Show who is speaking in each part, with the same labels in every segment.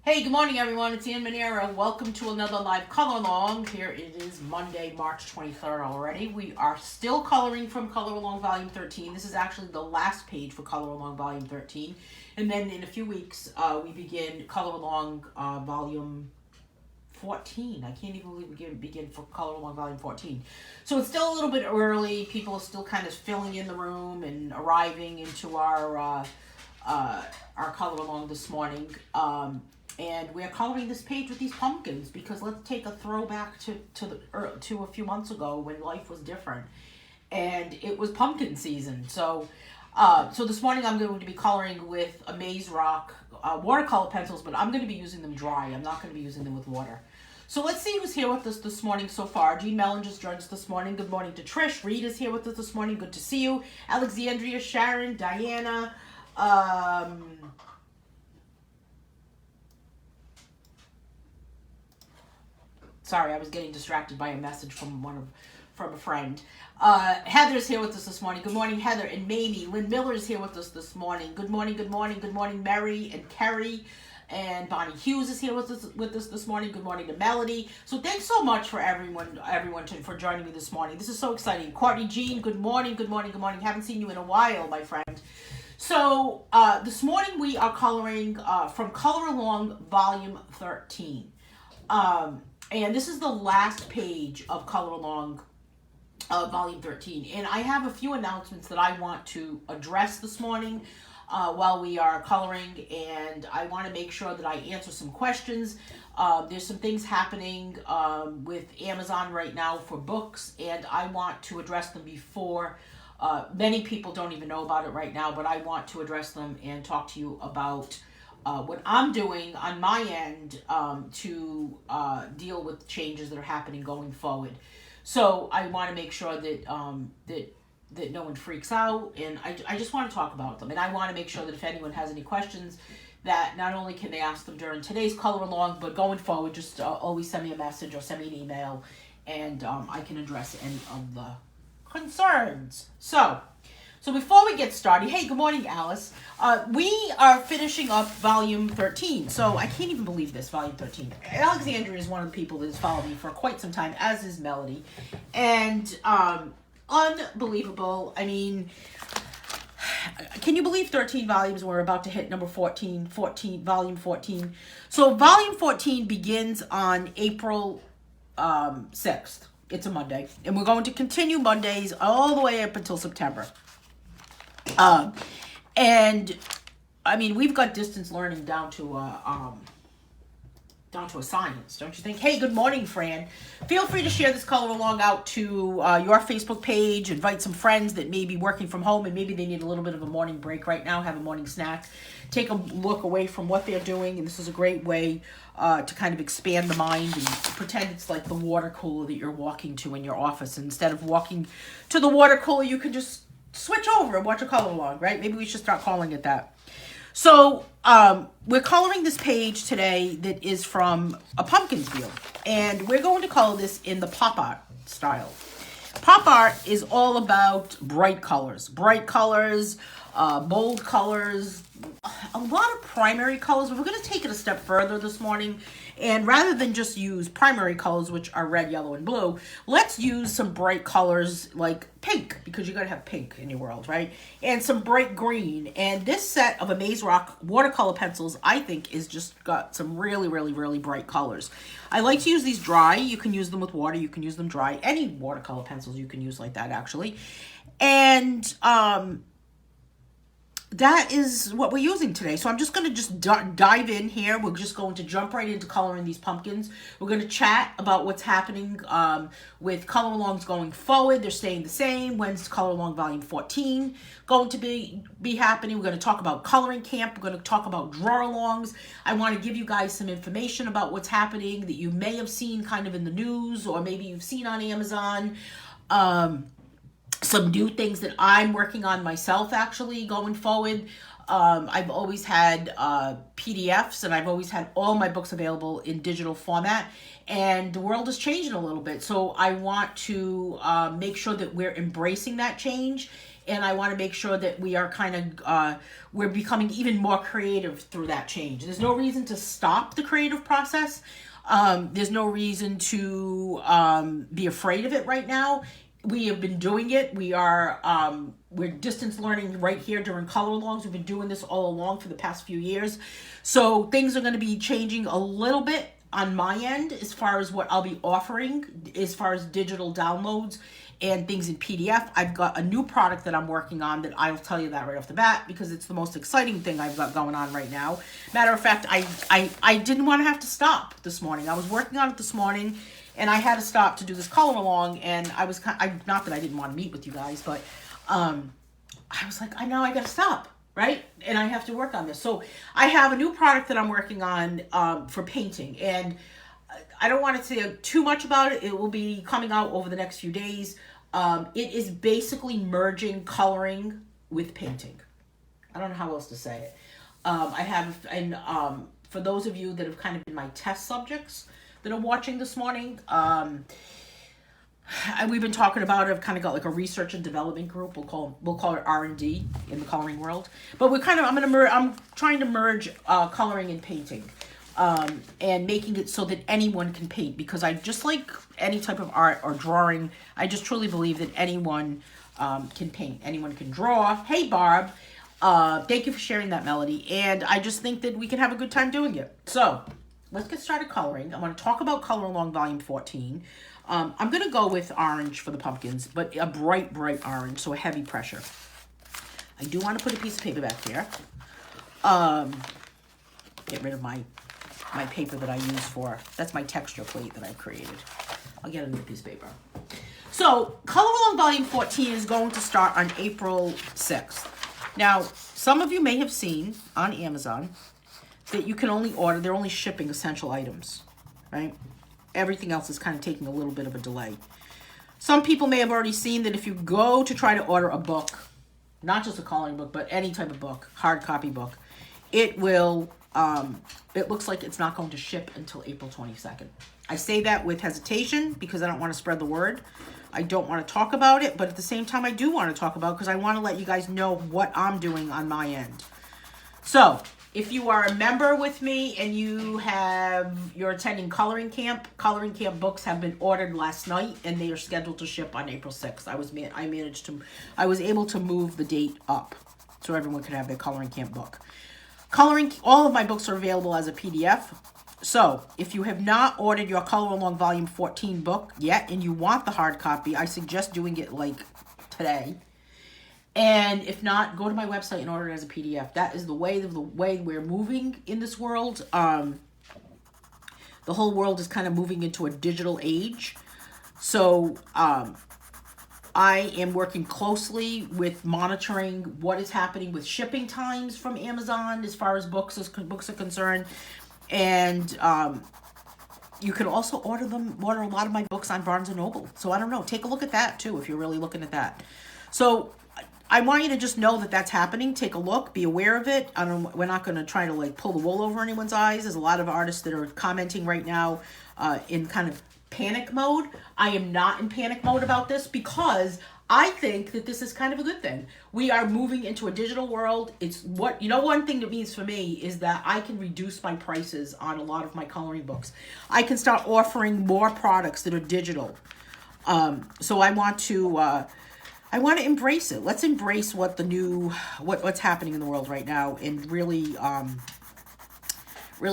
Speaker 1: Hey, good morning, everyone. It's Anne Manera. Welcome to another live color along. Here it is Monday, March 23rd already. We are still coloring from Color Along Volume 13. This is actually the last page for Color Along Volume 13. And then in a few weeks, we begin Color Along Volume 14. I can't even believe we begin for Color Along Volume 14. So it's still a little bit early. People are still kind of filling in the room and arriving into our color along this morning. And we're coloring this page with these pumpkins because let's take a throwback to a few months ago when life was different, and it was pumpkin season. So this morning I'm going to be coloring with a Maze Rock watercolor pencils, but I'm going to be using them dry. I'm not going to be using them with water. So let's see who's here with us this morning so far. Jean Mellon just joined us this morning. Good morning to Trish. Reed is here with us this morning. Good to see you. Alexandria, Sharon, Diana. Sorry, I was getting distracted by a message from a friend. Heather's here with us this morning. Good morning, Heather and Mamie. Lynn Miller's here with us this morning. Good morning, good morning, good morning, Mary and Kerry. And Bonnie Hughes is here with us this morning. Good morning to Melody. So thanks so much for everyone for joining me this morning. This is so exciting. Courtney Jean, good morning, good morning, good morning. Haven't seen you in a while, my friend. So this morning we are coloring from Color Along Volume 13. And this is the last page of Color Along Volume 13. And I have a few announcements that I want to address this morning while we are coloring. And I want to make sure that I answer some questions. There's some things happening with Amazon right now for books. And I want to address them before. Many people don't even know about it right now. But I want to address them and talk to you about what I'm doing on my end to deal with changes that are happening going forward. So I want to make sure that that no one freaks out, and I just want to talk about them. And I want to make sure that if anyone has any questions, that not only can they ask them during today's color along, but going forward, just always send me a message or send me an email, and I can address any of the concerns. So before we get started, hey, good morning, Alice. We are finishing up Volume 13. So I can't even believe this, Volume 13. Alexandria is one of the people that has followed me for quite some time, as is Melody. And unbelievable. I mean, can you believe 13 volumes? We're about to hit number 14, Volume 14. So Volume 14 begins on April 6th. It's a Monday. And we're going to continue Mondays all the way up until September. And I mean, we've got distance learning down to a science, don't you think? Hey, good morning, Fran. Feel free to share this color along out to your Facebook page. Invite some friends that may be working from home and maybe they need a little bit of a morning break right now, have a morning snack. Take a look away from what they're doing, and this is a great way to kind of expand the mind and pretend it's like the water cooler that you're walking to in your office. And instead of walking to the water cooler, you can just switch over and watch a color along, right? Maybe we should start calling it that. So we're coloring this page today that is from a pumpkin field. And we're going to color this in the pop art style. Pop art is all about bright colors, bold colors, a lot of primary colors. But we're going to take it a step further this morning. And rather than just use primary colors, which are red, yellow, and blue, let's use some bright colors like pink, because you got to have pink in your world, right? And some bright green. And this set of Maze Rock watercolor pencils, I think, is just got some really, really, really bright colors. I like to use these dry. You can use them with water. You can use them dry. Any watercolor pencils you can use like that, actually. And that is what we're using today. So I'm just going to dive in here. We're just going to jump right into coloring these pumpkins. We're going to chat about what's happening with color alongs going forward. They're staying the same. When's color along volume 14 going to be happening? We're going to talk about coloring camp. We're going to talk about draw alongs. I want to give you guys some information about what's happening that you may have seen kind of in the news, or maybe you've seen on Amazon. Some new things that I'm working on myself, actually, going forward. I've always had PDFs, and I've always had all my books available in digital format. And the world is changing a little bit. So I want to make sure that we're embracing that change and I want to make sure that we are kind of we're becoming even more creative through that change. There's no reason to stop the creative process. There's no reason to be afraid of it right now. We have been doing it. We're distance learning right here during color alongs. We've been doing this all along for the past few years. So things are going to be changing a little bit on my end as far as what I'll be offering as far as digital downloads and things in PDF. I've got a new product that I'm working on that I'll tell you that right off the bat because it's the most exciting thing I've got going on right now. Matter of fact, I didn't want to have to stop this morning. I was working on it this morning and I had to stop to do this color along, and I was not that I didn't want to meet with you guys, but I was like, I know I got to stop, right? And I have to work on this. So I have a new product that I'm working on for painting, and I don't want to say too much about it. It will be coming out over the next few days. It is basically merging coloring with painting. I don't know how else to say it. I have, and for those of you that have kind of been my test subjects that are watching this morning, we've been talking about it. I've kind of got like a research and development group. We'll call it R&D in the coloring world. But I'm trying to merge coloring and painting, and making it so that anyone can paint, because I just like any type of art or drawing. I just truly believe that anyone can paint, anyone can draw. Hey, Barb, thank you for sharing that, Melody. And I just think that we can have a good time doing it. So let's get started coloring. I want to talk about Color Along Volume 14. I'm going to go with orange for the pumpkins, but a bright orange, so a heavy pressure. I do want to put a piece of paper back here. Get rid of my paper that I use that's my texture plate that I've created. I'll get a new piece of paper. So, Color Along Volume 14 is going to start on April 6th. Now, some of you may have seen on Amazon that you can only order, they're only shipping essential items, right? Everything else is kind of taking a little bit of a delay. Some people may have already seen that if you go to try to order a book, not just a coloring book, but any type of book, hard copy book, it will, it looks like it's not going to ship until April 22nd. I say that with hesitation because I don't want to spread the word. I don't want to talk about it, but at the same time, I do want to talk about it because I want to let you guys know what I'm doing on my end. So, if you are a member with me and you're attending coloring camp books have been ordered last night and they are scheduled to ship on April 6th. I was able to move the date up so everyone could have their coloring camp book. All of my books are available as a PDF. So, if you have not ordered your Color Along Volume 14 book yet and you want the hard copy, I suggest doing it like today. And if not, go to my website and order it as a PDF. That is the way we're moving in this world. The whole world is kind of moving into a digital age. So I am working closely with monitoring what is happening with shipping times from Amazon as far as books are concerned. And you can also order a lot of my books on Barnes & Noble. So I don't know. Take a look at that too if you're really looking at that. So I want you to just know that that's happening. Take a look. Be aware of it. We're not going to try to like pull the wool over anyone's eyes. There's a lot of artists that are commenting right now in kind of panic mode. I am not in panic mode about this because I think that this is kind of a good thing. We are moving into a digital world. One thing that means for me is that I can reduce my prices on a lot of my coloring books. I can start offering more products that are digital. So I want to embrace it. Let's embrace what's happening in the world right now and really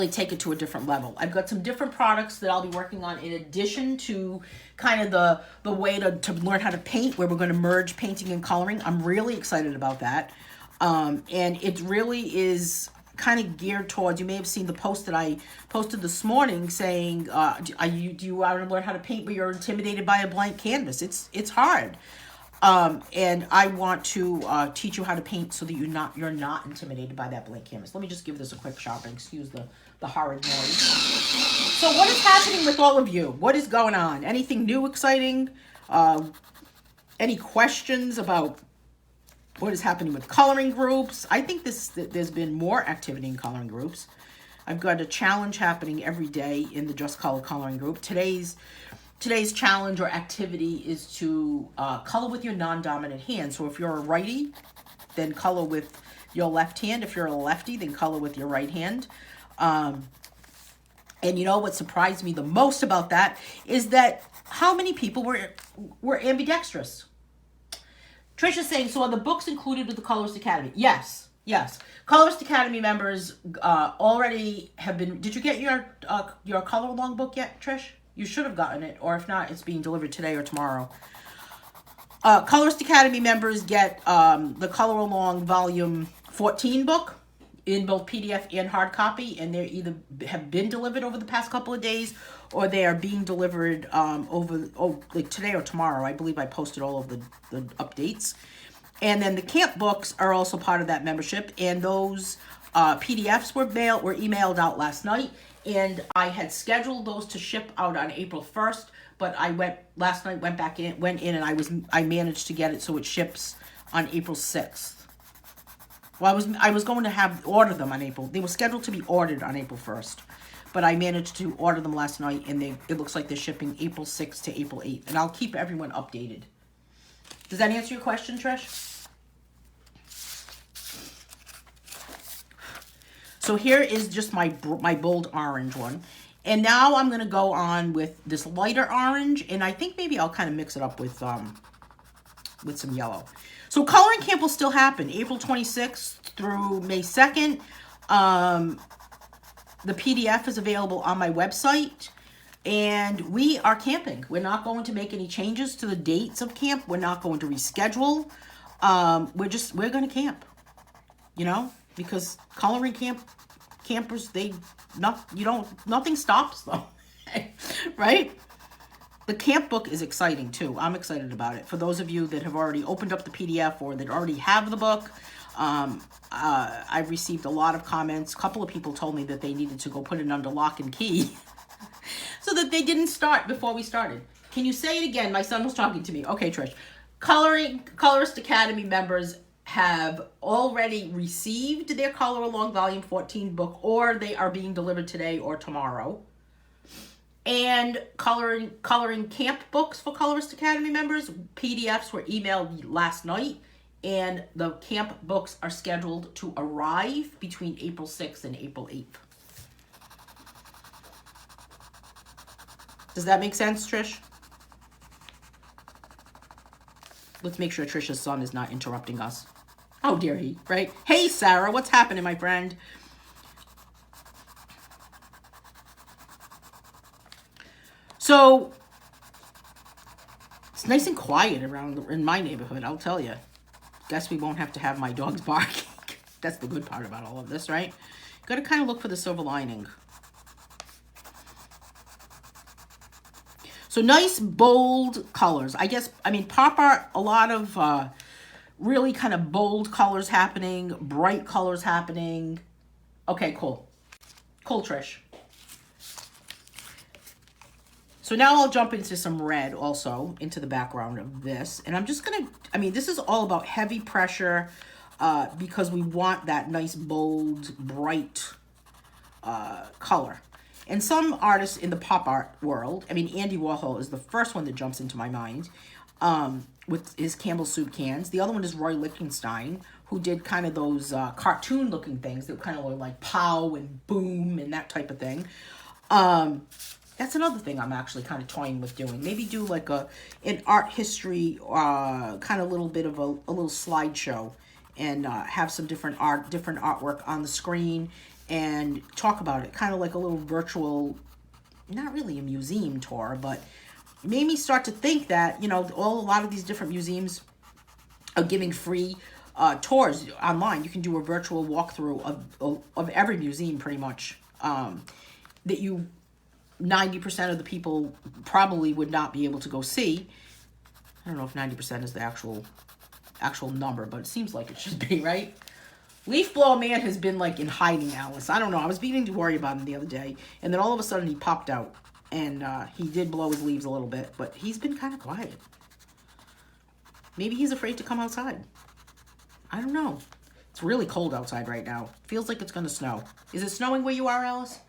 Speaker 1: take it to a different level. I've got some different products that I'll be working on in addition to kind of the way to learn how to paint, where we're going to merge painting and coloring. I'm really excited about that. And it really is kind of geared towards, you may have seen the post that I posted this morning saying, do you want to learn how to paint but you're intimidated by a blank canvas? It's hard. And I want to teach you how to paint so that you're not intimidated by that blank canvas. Let me just give this a quick shot and excuse the horrid noise. So what is happening with all of you? What is going on? Anything new, exciting? Any questions about what is happening with coloring groups? I think there's been more activity in coloring groups. I've got a challenge happening every day in the Just Color coloring group. Today's today's challenge or activity is to color with your non-dominant hand. So if you're a righty, then color with your left hand. If you're a lefty, then color with your right hand. And you know what surprised me the most about that is that how many people were ambidextrous. Trisha's saying, so are the books included with the Colorist Academy? Yes. Colorist Academy members already have been... Did you get your color along book yet, Trish? You should have gotten it, or if not, it's being delivered today or tomorrow. Colorist Academy members get the Color Along Volume 14 book in both PDF and hard copy, and they either have been delivered over the past couple of days, or they are being delivered like today or tomorrow. I believe I posted all of the updates. And then the camp books are also part of that membership, and those PDFs were emailed out last night, and I had scheduled those to ship out on April 1st, but I went in, and I managed to get it so it ships on April 6th. Well, I was going to order them on April. They were scheduled to be ordered on April 1st, but I managed to order them last night, and it looks like they're shipping April 6th to April 8th, and I'll keep everyone updated. Does that answer your question, Trish? So here is just my bold orange one. And now I'm going to go on with this lighter orange, and I think maybe I'll kind of mix it up with some yellow. So coloring camp will still happen April 26th through May 2nd. The PDF is available on my website, and we are camping. We're not going to make any changes to the dates of camp. We're not going to reschedule. We're going to camp, because coloring campers, nothing stops them, right? The camp book is exciting too. I'm excited about it. For those of you that have already opened up the PDF or that already have the book, I've received a lot of comments. A couple of people told me that they needed to go put it under lock and key so that they didn't start before we started. Can you say it again? My son was talking to me. Okay, Trish. Colorist Academy members have already received their Color Along Volume 14 book, or they are being delivered today or tomorrow. And coloring camp books for Colorist Academy members, PDFs were emailed last night, and the camp books are scheduled to arrive between April 6th and April 8th. Does that make sense, Trish? Let's make sure Trisha's son is not interrupting us. How dare he, right? Hey, Sarah, what's happening, my friend? So, it's nice and quiet in my neighborhood, I'll tell you. Guess we won't have to have my dogs barking. That's the good part about all of this, right? Got to kind of look for the silver lining. So nice, bold colors. Pop art, a lot of really kind of bold colors happening, bright colors happening. Okay, cool. Cool, Trish. So now I'll jump into some red also, into the background of this. And I'm just going to, this is all about heavy pressure because we want that nice, bold, bright color. And some artists in the pop art world, Andy Warhol is the first one that jumps into my mind with his Campbell Soup cans. The other one is Roy Lichtenstein, who did kind of those cartoon-looking things that kind of look like pow and boom and that type of thing. That's another thing I'm actually kind of toying with doing. Maybe do like an art history, kind of little bit of a little slideshow, and have some different artwork on the screen and talk about it. Kind of like a little virtual, not really a museum tour, but made me start to think that, a lot of these different museums are giving free tours online. You can do a virtual walkthrough of every museum pretty much that 90% of the people probably would not be able to go see. I don't know if 90% is the actual number, but it seems like it should be, right? Leaf Blower Man has been like in hiding, Alice. I don't know. I was beginning to worry about him the other day, and then all of a sudden he popped out, and he did blow his leaves a little bit, but he's been kind of quiet. Maybe he's afraid to come outside. I don't know. It's really cold outside right now. Feels like it's going to snow. Is it snowing where you are, Alice?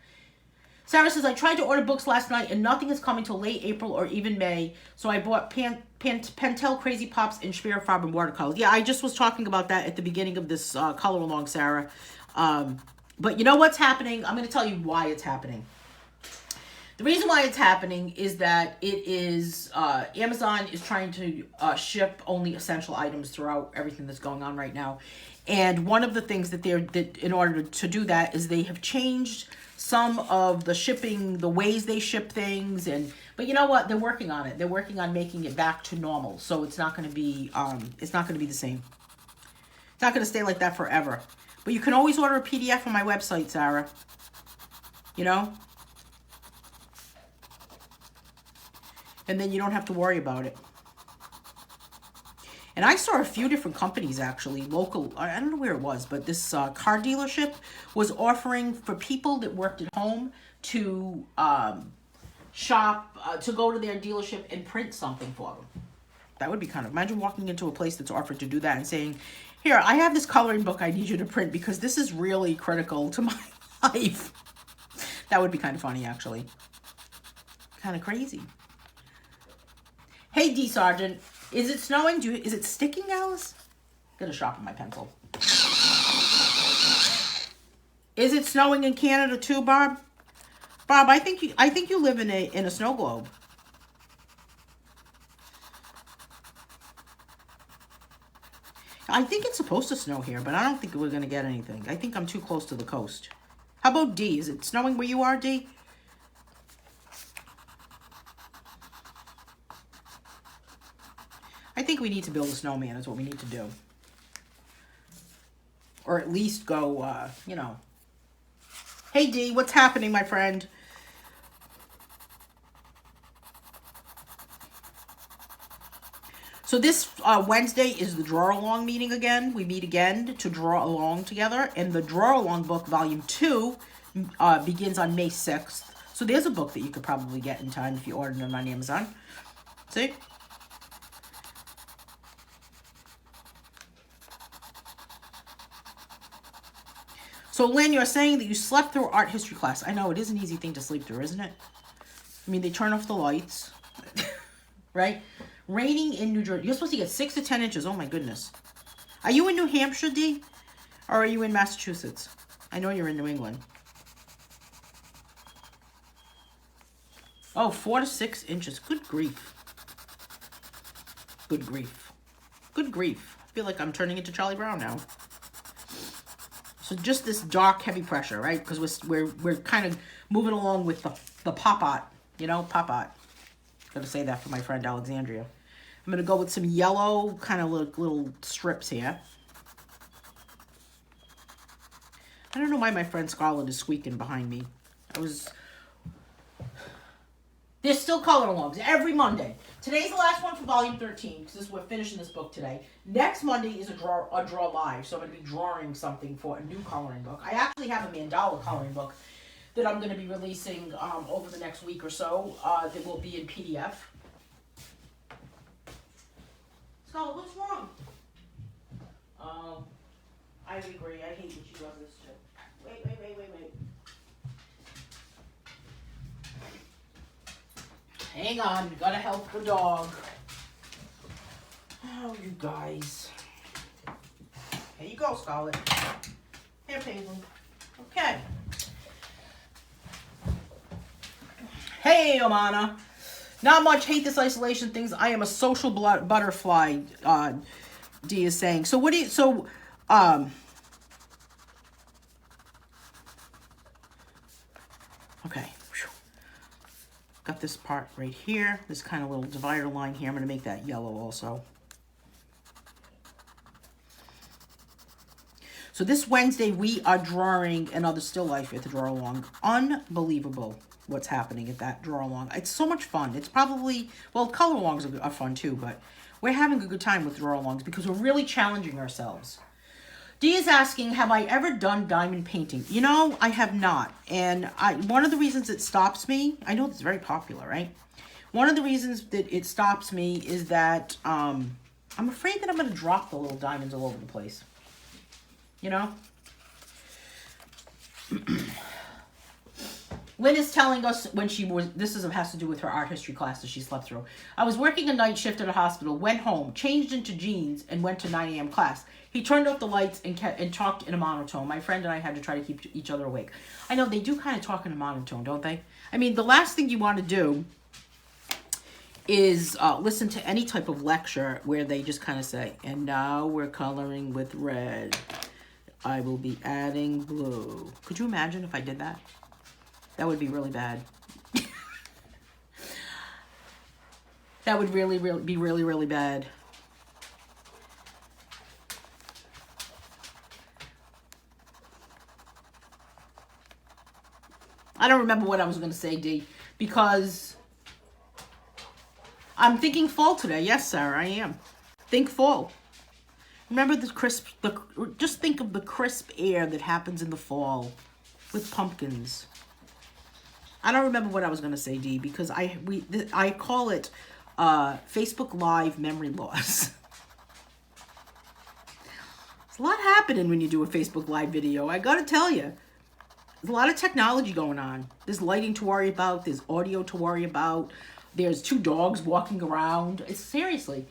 Speaker 1: Sarah says, I tried to order books last night and nothing is coming till late April or even May. So I bought Pentel Crazy Pops and Schmierfarben watercolors. Yeah, I just was talking about that at the beginning of this color along, Sarah. But you know what's happening? I'm going to tell you why it's happening. The reason why it's happening is that it is, Amazon is trying to ship only essential items throughout everything that's going on right now. And one of the things that in order to do that is they have changed some of the shipping, the ways they ship things. But you know what? They're working on it. They're working on making it back to normal. So it's not going to be, the same. It's not going to stay like that forever. But you can always order a PDF on my website, Sarah. You know? And then you don't have to worry about it. And I saw a few different companies, actually, local, I don't know where it was, but this car dealership was offering for people that worked at home to shop, to go to their dealership and print something for them. That would be kind of, imagine walking into a place that's offered to do that and saying, here, I have this coloring book I need you to print because this is really critical to my life. That would be kind of funny, actually. Kind of crazy. Hey, D. Sergeant, is it snowing? Is it sticking, Alice? I'm gonna sharpen my pencil. Is it snowing in Canada too, Barb? Barb, I think you live in a snow globe. I think it's supposed to snow here, but I don't think we're gonna get anything. I think I'm too close to the coast. How about D? Is it snowing where you are, D? I think we need to build a snowman is what we need to do. Or at least go, you know. Hey, D, what's happening, my friend? So this Wednesday is the Draw Along meeting again. We meet again to draw along together. And the Draw Along book, Volume 2, begins on May 6th. So there's a book that you could probably get in time if you ordered it on Amazon. See? So, Lynn, you're saying that you slept through art history class. I know, it is an easy thing to sleep through, isn't it? I mean, they turn off the lights, right? Raining in New Jersey. You're supposed to get 6 to 10 inches. Oh, my goodness. Are you in New Hampshire, D? Or are you in Massachusetts? I know you're in New England. Oh, 4 to 6 inches. Good grief. Good grief. Good grief. I feel like I'm turning into Charlie Brown now. So just this dark, heavy pressure, right? Because we're kind of moving along with the pop-art, you know, pop-art. Gotta say that for my friend Alexandria. I'm gonna go with some yellow kind of little strips here. I don't know why my friend Scarlett is squeaking behind me. There's still color alongs every Monday. Today's the last one for Volume 13 because we're finishing this book today. Next Monday is a draw live, so I'm going to be drawing something for a new coloring book. I actually have a mandala coloring book that I'm going to be releasing over the next week or so. That will be in PDF. Scarlett, what's wrong? I agree. I hate when she does this too. Wait. Hang on, gotta help the dog. Oh, you guys. Here you go, Scarlett. Here, Paisley. Okay. Hey, Omana. Not much. Hate this isolation things. I am a social butterfly, D is saying. So what do you, okay. Got this part right here, this kind of little divider line here. I'm going to make that yellow also. So this Wednesday, we are drawing another still life at the Draw Along. Unbelievable what's happening at that Draw Along. It's so much fun. It's probably, well, color alongs are fun too, but we're having a good time with Draw Alongs because we're really challenging ourselves. Dee is asking, have I ever done diamond painting? You know, I have not. And one of the reasons it stops me, I know it's very popular, right? One of the reasons that it stops me is that I'm afraid that I'm going to drop the little diamonds all over the place. You know? Lynn is telling us when has to do with her art history class that she slept through. I was working a night shift at a hospital, went home, changed into jeans, and went to 9 a.m. class. He turned off the lights and talked in a monotone. My friend and I had to try to keep each other awake. I know, they do kind of talk in a monotone, don't they? I mean, the last thing you want to do is listen to any type of lecture where they just kind of say, and now we're coloring with red. I will be adding blue. Could you imagine if I did that? That would be really bad. That would be really bad. I don't remember what I was going to say, D, because I'm thinking fall today. Yes, Sarah, I am. Think fall. Remember just think of the crisp air that happens in the fall with pumpkins. I don't remember what I was going to say, D, because I call it Facebook Live memory loss. There's a lot happening when you do a Facebook Live video. I got to tell you. There's a lot of technology going on. There's lighting to worry about. There's audio to worry about. There's 2 dogs walking around. It's seriously.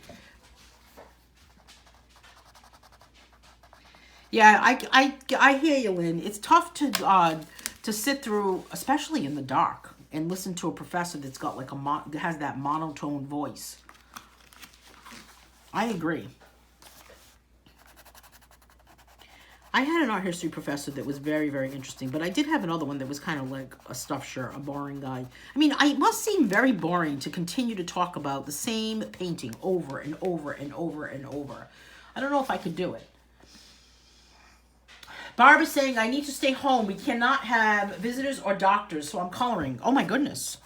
Speaker 1: Yeah, I hear you, Lynn. It's tough to sit through, especially in the dark, and listen to a professor that's got like that has that monotone voice. I agree. I had an art history professor that was very, very interesting, but I did have another one that was kind of like a stuffed shirt, a boring guy. I mean, it must seem very boring to continue to talk about the same painting over and over and over and over. I don't know if I could do it. Barbara's saying, I need to stay home. We cannot have visitors or doctors, so I'm coloring. Oh my goodness.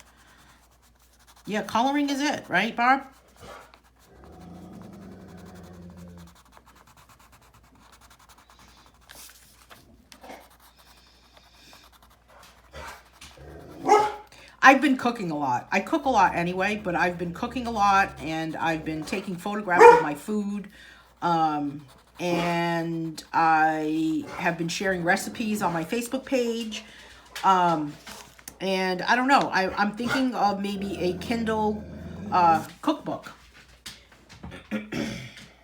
Speaker 1: Yeah, coloring is it, right, Barb? I've been cooking a lot. I cook a lot anyway, but I've been cooking a lot, and I've been taking photographs of my food. And I have been sharing recipes on my Facebook page. And I don't know. I'm thinking of maybe a Kindle cookbook.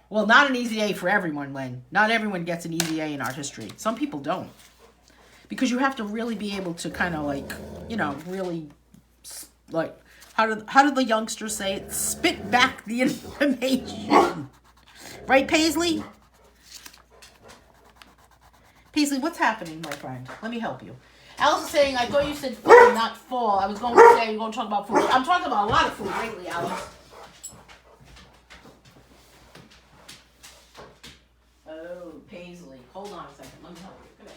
Speaker 1: Well, not an easy A for everyone, Lynn. Not everyone gets an easy A in art history. Some people don't. Because you have to really be able to kind of like, really... like, how did the youngsters say it? Spit back the information. Right, Paisley? Paisley, what's happening, my friend? Let me help you. Alice is saying, I thought you said food, not fall. I was going to say, we're going to talk about food. I'm talking about a lot of food lately, Alice. Oh, Paisley. Hold on a second. Let me help you. Come here.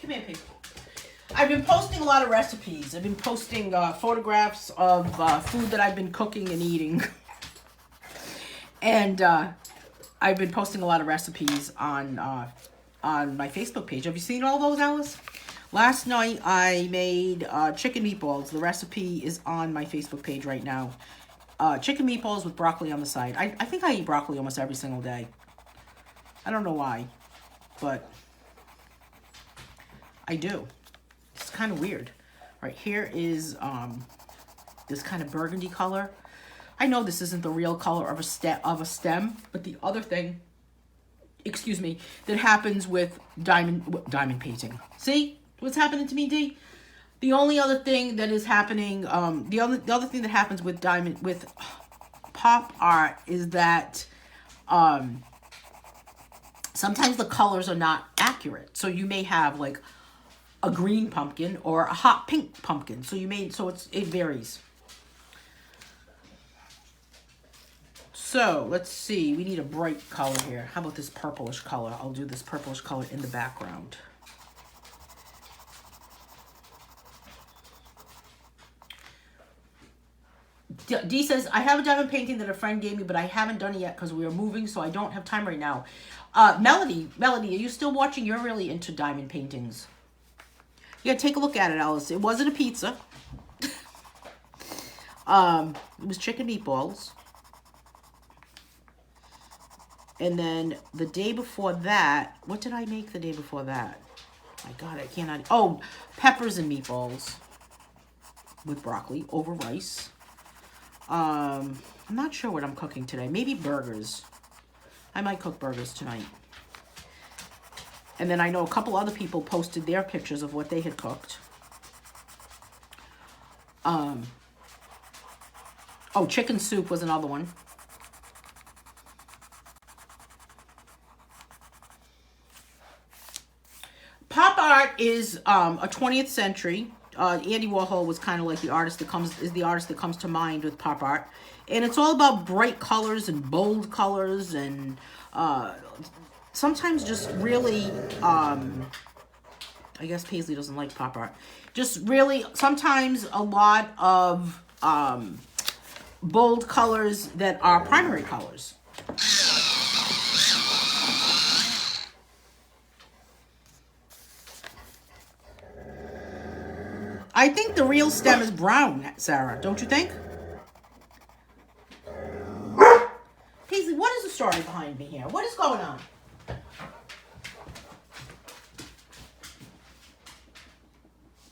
Speaker 1: Come here, people. I've been posting a lot of recipes. I've been posting photographs of food that I've been cooking and eating. And I've been posting a lot of recipes on my Facebook page. Have you seen all those, Alice? Last night I made chicken meatballs. The recipe is on my Facebook page right now. Chicken meatballs with broccoli on the side. I think I eat broccoli almost every single day. I don't know why, but... I do. It's kind of weird. Right here is this kind of burgundy color. I know this isn't the real color of a stem, but the other thing, excuse me, that happens with diamond painting. See what's happening to me, D? The only other thing that is happening, the other thing that happens with pop art is that sometimes the colors are not accurate. So you may have like a green pumpkin or a hot pink pumpkin. So it varies. So let's see. We need a bright color here. How about this purplish color? I'll do this purplish color in the background. D says, I have a diamond painting that a friend gave me, but I haven't done it yet because we are moving, so I don't have time right now. Melody, are you still watching? You're really into diamond paintings. Yeah, take a look at it, Alice. It wasn't a pizza. It was chicken meatballs. And then the day before that, what did I make the day before that? My God, I cannot. Oh, peppers and meatballs with broccoli over rice. I'm not sure what I'm cooking today. Maybe burgers. I might cook burgers tonight. And then I know a couple other people posted their pictures of what they had cooked. Oh, chicken soup was another one. Pop art is a 20th century. Andy Warhol was kind of like the artist that comes to mind with pop art, and it's all about bright colors and bold colors, and sometimes just really. I guess Paisley doesn't like pop art. Just really, sometimes a lot of bold colors that are primary colors. I think the real stem is brown, Sarah. Don't you think? Paisley, what is the story behind me here? What is going on?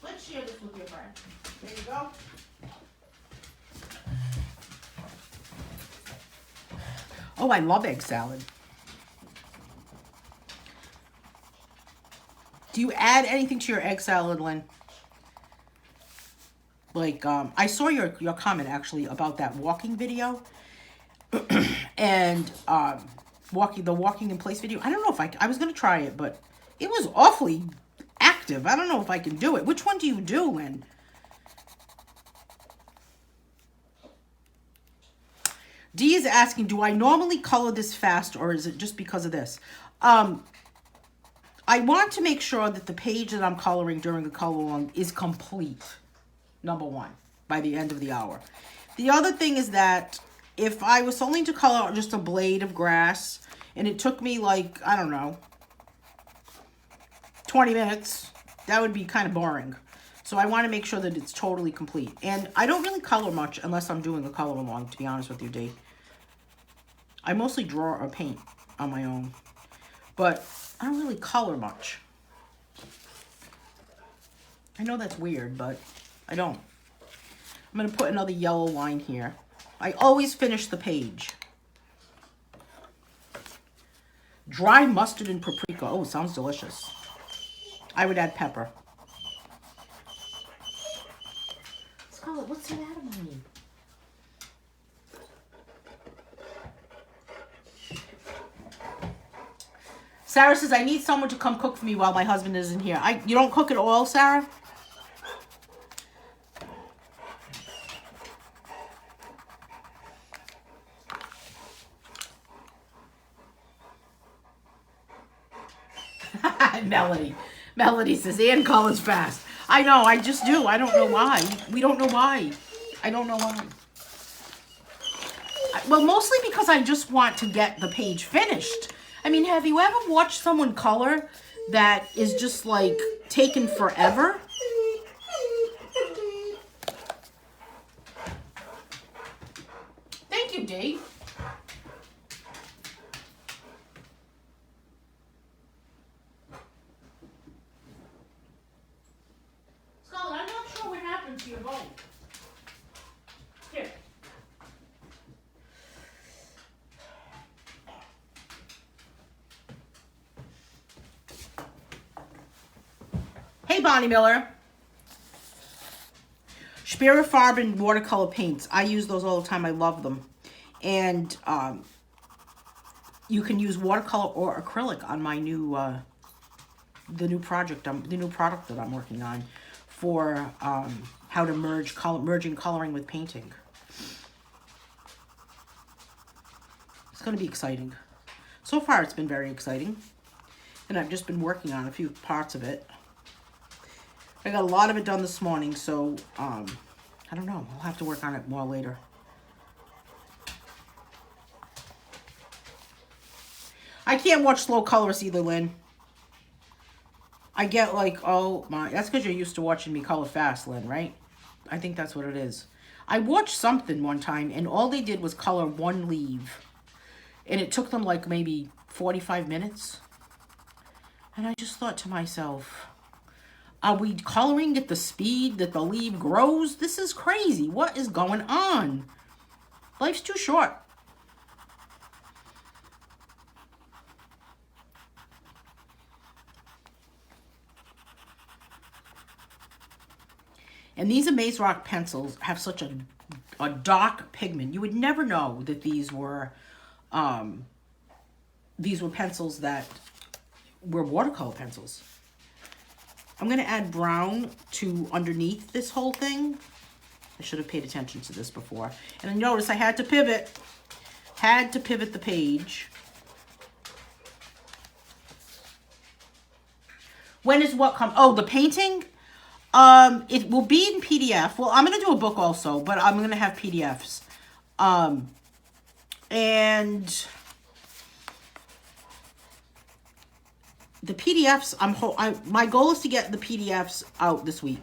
Speaker 1: Let's share this with your friend. There you go. Oh, I love egg salad. Do you add anything to your egg salad, Lynn? Like, I saw your comment, actually, about that walking video. And the walking in place video. I don't know if I was going to try it, but it was awfully active. I don't know if I can do it. Which one do you do, Lynn? Dee is asking, do I normally color this fast, or is it just because of this? I want to make sure that the page that I'm coloring during the color along is complete, number one, by the end of the hour. The other thing is that if I was only to color just a blade of grass, and it took me like, I don't know, 20 minutes, that would be kind of boring. So I want to make sure that it's totally complete. And I don't really color much unless I'm doing a color along, to be honest with you, Dee. I mostly draw or paint on my own. But I don't really color much. I know that's weird, but I don't. I'm going to put another yellow line here. I always finish the page. Dry mustard and paprika. Oh, sounds delicious. I would add pepper. Scarlett, what's that out of me? Sarah says, I need someone to come cook for me while my husband isn't here. You don't cook at all, Sarah? Melody says, Anne colors fast. I know, I just do. I don't know why. We don't know why. I don't know why. Well, mostly because I just want to get the page finished. I mean, have you ever watched someone color that is just like taken forever? Thank you, Dee. Scarlett, I'm not sure what happened to your bone. Here. Hey, Bonnie Miller. Farben watercolor paints. I use those all the time. I love them. And you can use watercolor or acrylic on my new the new product that I'm working on for how to merging coloring with painting. It's going to be exciting. So far, it's been very exciting. And I've just been working on a few parts of it. I got a lot of it done this morning, so I don't know. I'll have to work on it more later. I can't watch slow colors either, Lynn. I get like, oh my, that's because you're used to watching me color fast, Lynn, right? I think that's what it is. I watched something one time and all they did was color one leaf. And it took them like maybe 45 minutes. And I just thought to myself, are we coloring at the speed that the leaf grows? This is crazy. What is going on? Life's too short. And these Amaze Rock pencils have such a dark pigment. You would never know that these were pencils that were watercolor pencils. I'm going to add brown to underneath this whole thing. I should have paid attention to this before. And I noticed I had to pivot. Had to pivot the page. When is what come? Oh, the painting? It will be in PDF. Well, I'm going to do a book also, but I'm going to have PDFs. And the PDFs, my goal is to get the PDFs out this week.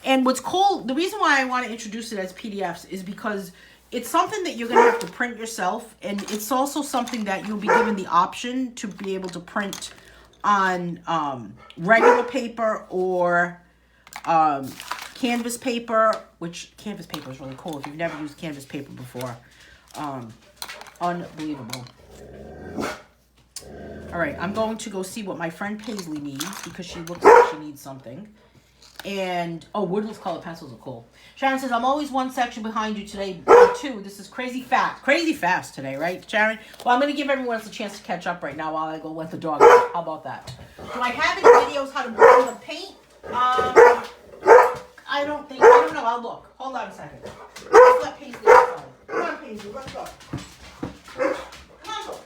Speaker 1: And what's cool, the reason why I want to introduce it as PDFs is because it's something that you're going to have to print yourself. And it's also something that you'll be given the option to be able to print on regular paper or canvas paper, which canvas paper is really cool if you've never used canvas paper before. Unbelievable. All right, I'm going to go see what my friend Paisley needs because she looks like she needs something. And, oh, woodless colored pencils are cool. Sharon says, I'm always one section behind you today, too. This is crazy fast. Crazy fast today, right, Sharon? Well, I'm going to give everyone else a chance to catch up right now while I go let the dog out. How about that? Do I have any videos how to blend the paint? I don't know. I'll look. Hold on a second. Let's let Paisley outside. Come on, Paisley. Let's go. Come on, go.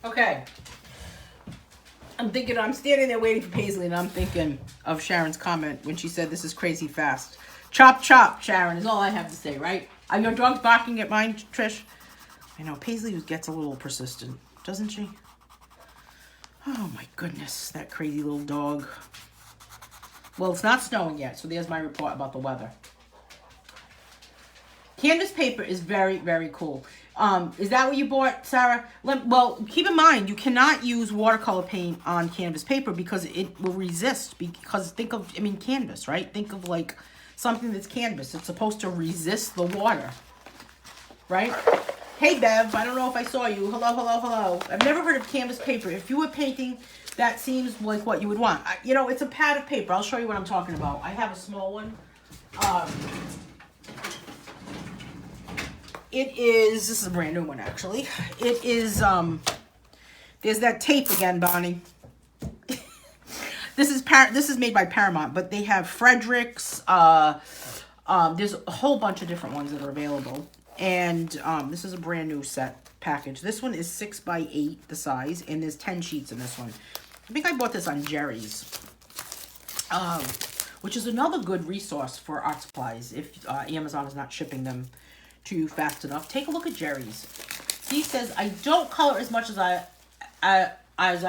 Speaker 1: Okay. I'm standing there waiting for Paisley, and I'm thinking of Sharon's comment when she said, this is crazy fast. Chop, chop, Sharon, is all I have to say, right? Are your dogs barking at mine, Trish? I know, Paisley gets a little persistent, doesn't she? Oh, my goodness, that crazy little dog. Well, it's not snowing yet, so there's my report about the weather. Canvas paper is very, very cool. Is that what you bought, Sarah? Well, keep in mind, you cannot use watercolor paint on canvas paper because it will resist. Because canvas, right? Think of like something that's canvas. It's supposed to resist the water, right? Hey, Bev, I don't know if I saw you. Hello, hello, hello. I've never heard of canvas paper. If you were painting, that seems like what you would want. It's a pad of paper. I'll show you what I'm talking about. I have a small one. This is a brand new one, actually. It is, there's that tape again, Bonnie. This is made by Paramount, but they have Frederick's, there's a whole bunch of different ones that are available. And, this is a brand new set package. This one is 6x8, the size, and there's 10 sheets in this one. I think I bought this on Jerry's, which is another good resource for art supplies if Amazon is not shipping them to you fast enough. Take a look at Jerry's. He says, I don't color as much as I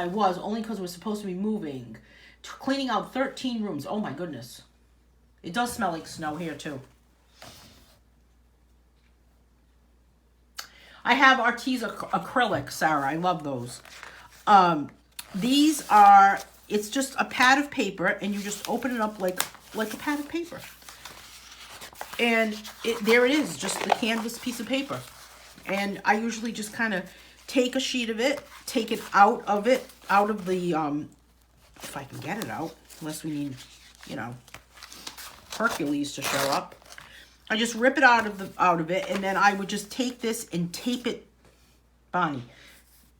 Speaker 1: was, only because we're supposed to be moving. Cleaning out 13 rooms. Oh my goodness. It does smell like snow here too. I have Arteza acrylic, Sarah. I love those. These are, it's just a pad of paper, and you just open it up like a pad of paper. And there it is, just the canvas piece of paper. And I usually just kind of take a sheet of it, take it out of the, if I can get it out, unless we need, you know, Hercules to show up. I just rip it out of it, and then I would just take this and tape it, Bonnie.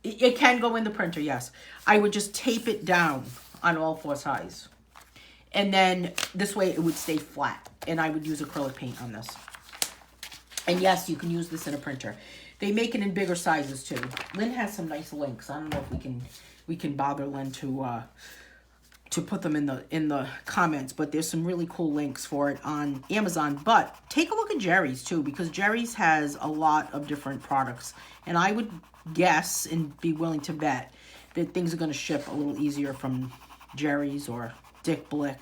Speaker 1: It can go in the printer, yes. I would just tape it down on all four sides. And then this way it would stay flat. And I would use acrylic paint on this. And yes, you can use this in a printer. They make it in bigger sizes too. Lynn has some nice links. I don't know if we can bother Lynn to put them in the comments, but there's some really cool links for it on Amazon. But take a look at Jerry's too, because Jerry's has a lot of different products. And I would guess and be willing to bet that things are going to ship a little easier from Jerry's or Dick Blick.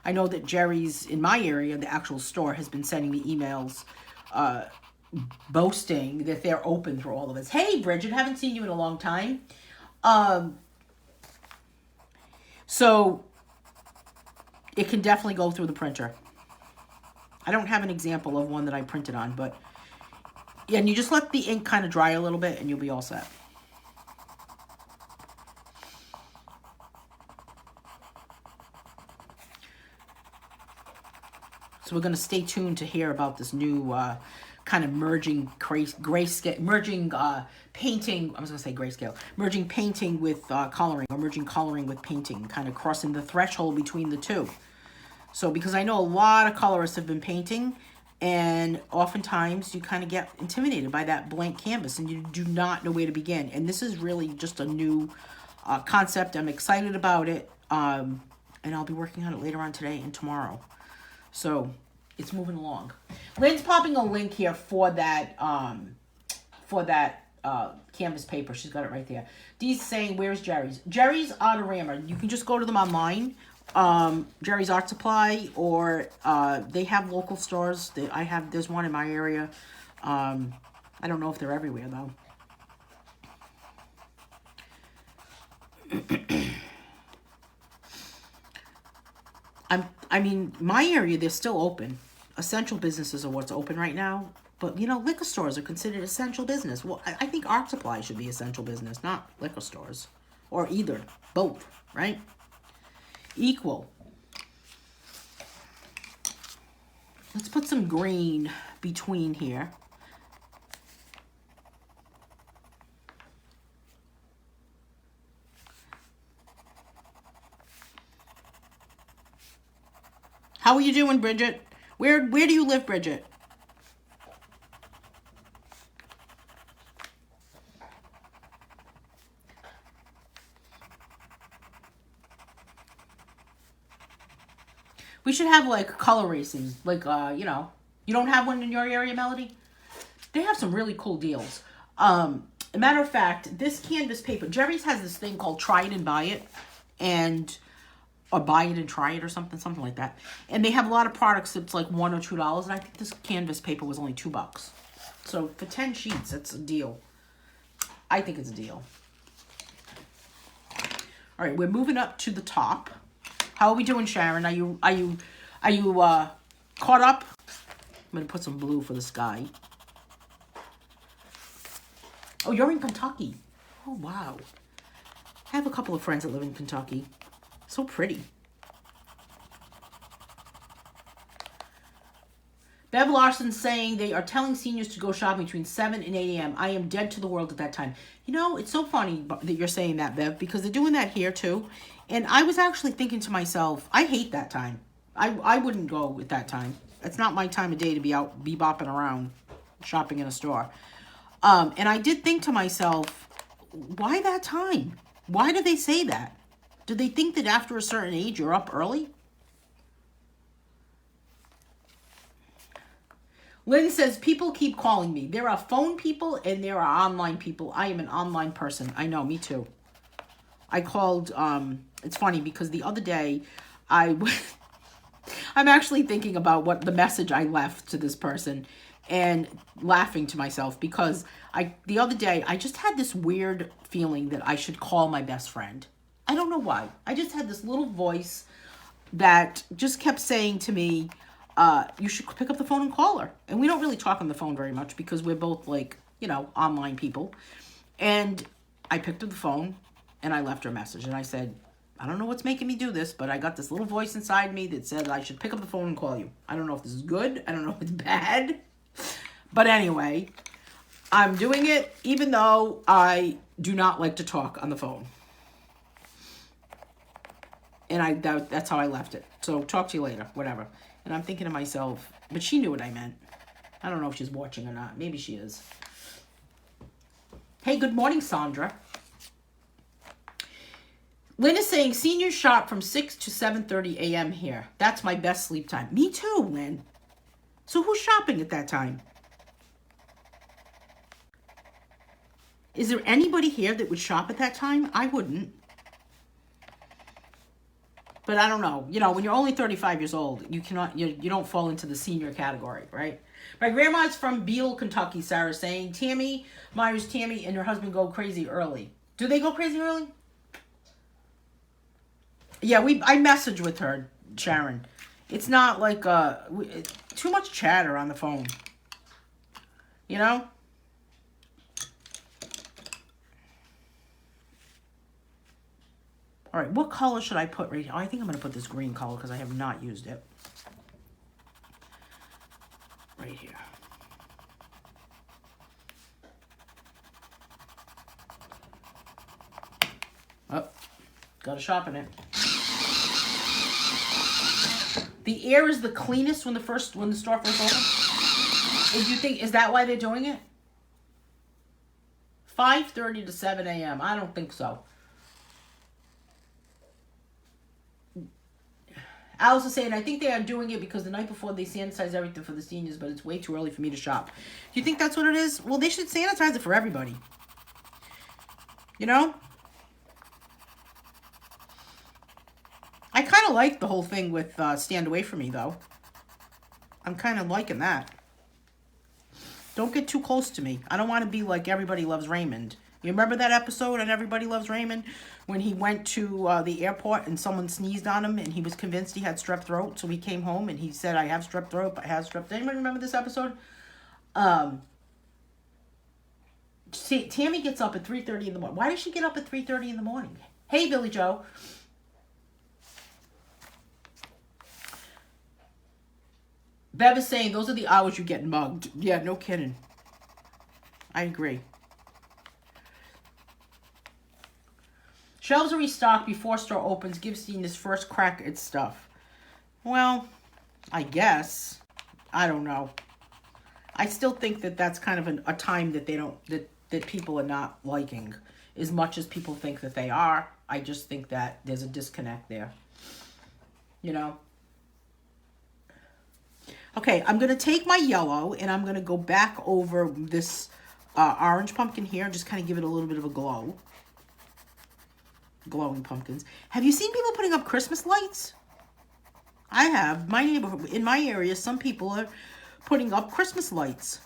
Speaker 1: I know that Jerry's in my area, the actual store, has been sending me emails boasting that they're open through all of this. Hey, Bridget, haven't seen you in a long time. So it can definitely go through the printer. I don't have an example of one that I printed on, but yeah, and you just let the ink kind of dry a little bit and you'll be all set. So we're going to stay tuned to hear about this new kind of merging grayscale, merging painting. I was going to say grayscale, merging painting with coloring, or merging coloring with painting, kind of crossing the threshold between the two. So because I know a lot of colorists have been painting, and oftentimes you kind of get intimidated by that blank canvas and you do not know where to begin. And this is really just a new concept. I'm excited about it. And I'll be working on it later on today and tomorrow. So it's moving along. Lynn's popping a link here for that canvas paper. She's got it right there. Dee's saying, where's Jerry's? Jerry's Autorama. You can just go to them online. Jerry's Art Supply, or they have local stores. There's one in my area. I don't know if they're everywhere though. I mean, my area, they're still open. Essential businesses are what's open right now. But, you know, liquor stores are considered essential business. Well, I think art supply should be essential business, not liquor stores. Or either. Both, right? Equal. Let's put some green between here. How are you doing, Bridget? Where do you live, Bridget? We should have like color racing, like you know, you don't have one in your area, Melody? They have some really cool deals. A matter of fact, this canvas paper, Jerry's has this thing called Try It and Buy It, or buy it and try it, or something like that. And they have a lot of products that's like $1 or $2, and I think this canvas paper was only $2. So for 10 sheets, that's a deal. I think it's a deal. All right, we're moving up to the top. How are we doing, Sharon? Are you caught up? I'm gonna put some blue for the sky. Oh, you're in Kentucky. Oh, wow. I have a couple of friends that live in Kentucky. So pretty. Bev Larson saying they are telling seniors to go shopping between 7 and 8 a.m. I am dead to the world at that time. You know, it's so funny that you're saying that, Bev, because they're doing that here too. And I was actually thinking to myself, I hate that time. I wouldn't go at that time. It's not my time of day to be out bebopping around shopping in a store. And I did think to myself, why that time? Why do they say that? Do they think that after a certain age you're up early? Lynn says, people keep calling me. There are phone people and there are online people. I am an online person. I know, me too. I called, it's funny because the other day, I'm actually thinking about what the message I left to this person. and laughing to myself because the other day, I just had this weird feeling that I should call my best friend. I don't know why. I just had this little voice that just kept saying to me, you should pick up the phone and call her. And we don't really talk on the phone very much because we're both like, online people. And I picked up the phone and I left her a message. And I said, I don't know what's making me do this, but I got this little voice inside me that said I should pick up the phone and call you. I don't know if this is good. I don't know if it's bad. But anyway, I'm doing it even though I do not like to talk on the phone. And that's how I left it. So talk to you later, whatever. And I'm thinking to myself, but she knew what I meant. I don't know if she's watching or not. Maybe she is. Hey, good morning, Sandra. Lynn is saying seniors shop from 6 to 7:30 a.m. here. That's my best sleep time. Me too, Lynn. So who's shopping at that time? Is there anybody here that would shop at that time? I wouldn't. But I don't know. When you're only 35 years old, you don't fall into the senior category, right? My grandma's from Beale, Kentucky, Sarah's saying. Tammy and her husband go crazy early. Do they go crazy early? Yeah, I message with her, Sharon. It's not like too much chatter on the phone. All right, what color should I put right here? Oh, I think I'm going to put this green color because I have not used it. Right here. Oh, got to sharpen it. The air is the cleanest when the store first opens. Is that why they're doing it? 5:30 to 7 a.m. I don't think so. Alice is saying, I think they are doing it because the night before they sanitize everything for the seniors, but it's way too early for me to shop. Do you think that's what it is? Well, they should sanitize it for everybody. I kind of like the whole thing with stand away from me, though. I'm kind of liking that. Don't get too close to me. I don't want to be like Everybody Loves Raymond. You remember that episode on Everybody Loves Raymond? When he went to the airport and someone sneezed on him and he was convinced he had strep throat. So he came home and he said, I have strep throat, I have strep throat. Anybody remember this episode? See, Tammy gets up at 3:30 in the morning. Why does she get up at 3:30 in the morning? Hey, Billy Joe. Bev is saying those are the hours you get mugged. Yeah, no kidding. I agree. Shelves are restocked before store opens. Give seniors first crack at stuff. Well, I guess. I don't know. I still think that that's kind of a time that that people are not liking as much as people think that they are. I just think that there's a disconnect there. Okay, I'm going to take my yellow and I'm going to go back over this orange pumpkin here and just kind of give it a little bit of a glow. Glowing pumpkins. Have you seen people putting up Christmas lights? I have. My neighborhood, in my area, some people are putting up Christmas lights.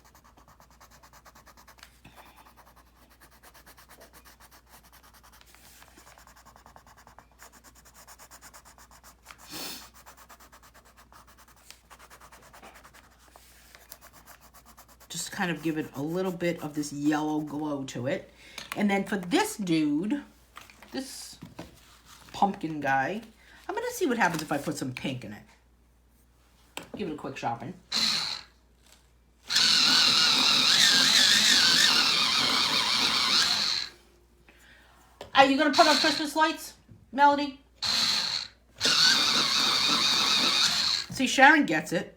Speaker 1: Just kind of give it a little bit of this yellow glow to it. And then for this dude, this pumpkin guy, I'm going to see what happens if I put some pink in it. Give it a quick sharpen. Are you going to put on Christmas lights, Melody? See, Sharon gets it.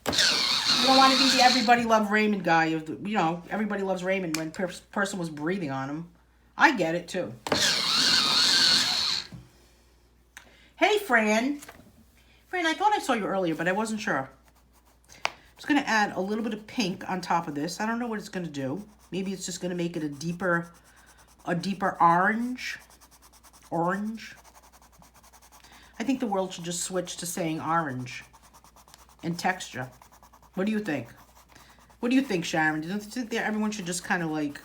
Speaker 1: You don't want to be the Everybody Loves Raymond guy of the, Everybody Loves Raymond when person was breathing on him. I get it too. Hey, Fran. Fran, I thought I saw you earlier, but I wasn't sure. I'm just going to add a little bit of pink on top of this. I don't know what it's going to do. Maybe it's just going to make it a deeper orange. Orange. I think the world should just switch to saying orange and texture. What do you think? What do you think, Sharon? Do you think that everyone should just kind of like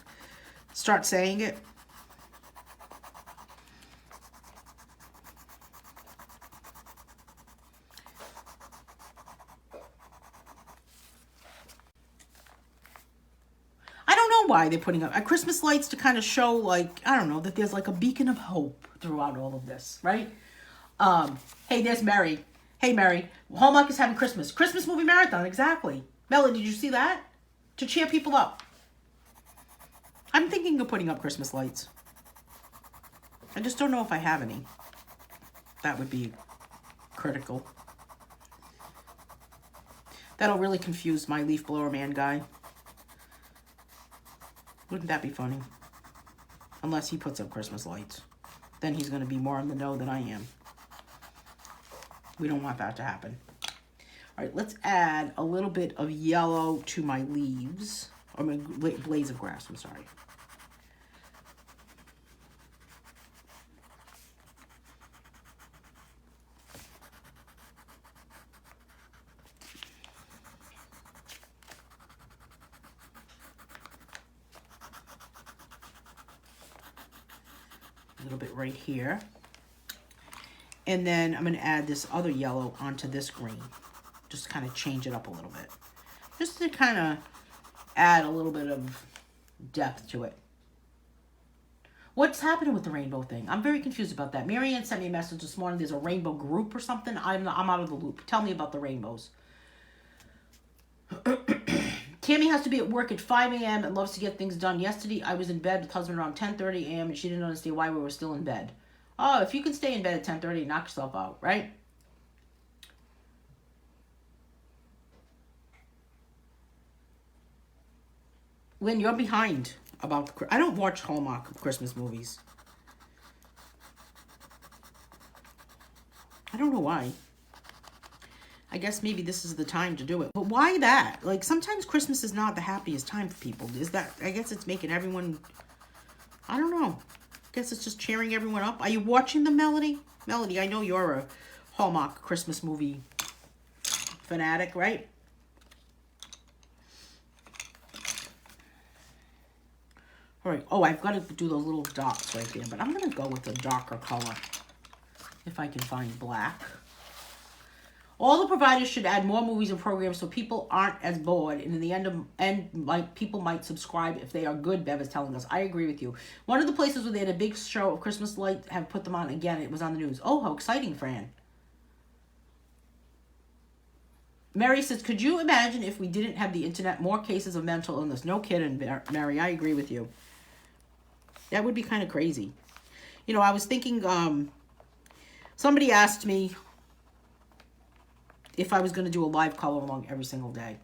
Speaker 1: start saying it? I don't know why they're putting up Christmas lights to kind of show, like, I don't know, that there's like a beacon of hope throughout all of this, right? Hey, there's Mary. Hey, Mary. Hallmark is having Christmas movie marathon, exactly. Melody, did you see that? To cheer people up. I'm thinking of putting up Christmas lights. I just don't know if I have any. That would be critical. That'll really confuse my leaf blower man guy. Wouldn't that be funny? Unless he puts up Christmas lights. Then he's going to be more in the know than I am. We don't want that to happen. All right, let's add a little bit of yellow to my leaves. Or my blades of grass, I'm sorry. A little bit right here. And then I'm going to add this other yellow onto this green. Just kind of change it up a little bit. Just to kind of add a little bit of depth to it. What's happening with the rainbow thing? I'm very confused about that. Marianne sent me a message this morning. There's a rainbow group or something. I'm out of the loop. Tell me about the rainbows. Tammy has to be at work at 5 a.m. and loves to get things done. Yesterday, I was in bed with husband around 10:30 a.m. and she didn't understand why we were still in bed. Oh, if you can stay in bed at 10:30, knock yourself out, right? Lynn, you're behind about I don't watch Hallmark Christmas movies. I don't know why. I guess maybe this is the time to do it. But why that? Like, sometimes Christmas is not the happiest time for people. Is that, I guess it's making everyone, I don't know. I guess it's just cheering everyone up. Are you watching the Melody? Melody, I know you're a Hallmark Christmas movie fanatic, right? All right. Oh, I've got to do those little dots right there. But I'm going to go with a darker color if I can find black. All the providers should add more movies and programs so people aren't as bored. And in the end, people might subscribe if they are good, Bev is telling us. I agree with you. One of the places where they had a big show of Christmas lights have put them on again. It was on the news. Oh, how exciting, Fran. Mary says, could you imagine if we didn't have the internet, more cases of mental illness? No kidding, Mary. I agree with you. That would be kind of crazy. You know, I was thinking, somebody asked me if I was going to do a live color along every single day.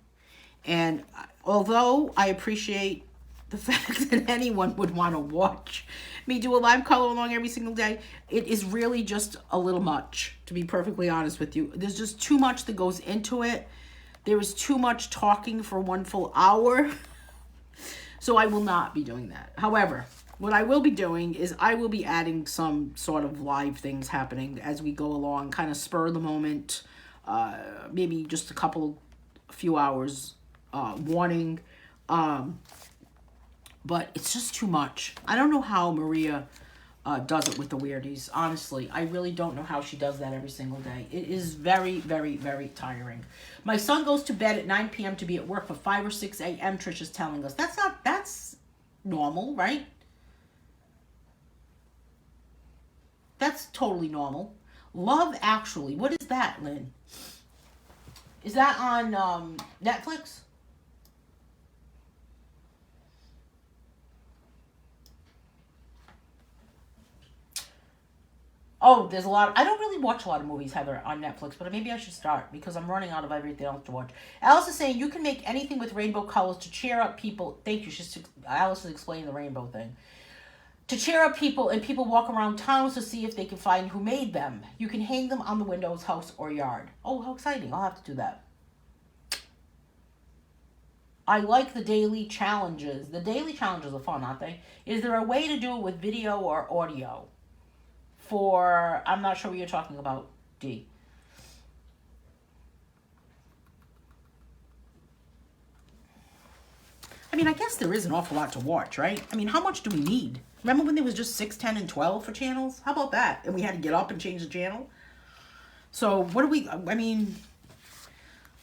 Speaker 1: And although I appreciate the fact that anyone would want to watch me do a live color along every single day, it is really just a little much, to be perfectly honest with you. There's just too much that goes into it. There is too much talking for one full hour. So I will not be doing that. However, what I will be doing is I will be adding some sort of live things happening as we go along, kind of spur of the moment. Maybe just a few hours warning. But it's just too much. I don't know how Maria does it with the weirdies. Honestly, I really don't know how she does that every single day. It is very, very, very tiring. My son goes to bed at 9 p.m. to be at work for 5 or 6 a.m. Trish is telling us. That's normal, right? That's totally normal. Love Actually. What is that, Lynn? Is that on Netflix? Oh, there's a lot. I don't really watch a lot of movies, Heather, on Netflix, but maybe I should start because I'm running out of everything else to watch. Alice is saying you can make anything with rainbow colors to cheer up people. Thank you. Alice is explaining the rainbow thing. To cheer up people, and people walk around towns to see if they can find who made them. You can hang them on the windows, house, or yard. Oh, how exciting. I'll have to do that. I like the daily challenges. The daily challenges are fun, aren't they? Is there a way to do it with video or audio? I'm not sure what you're talking about, D. mean, I guess there is an awful lot to watch, right? I mean, how much do we need? Remember when there was just 6, 10, and 12 for channels? How about that? And we had to get up and change the channel? So what do we, I mean,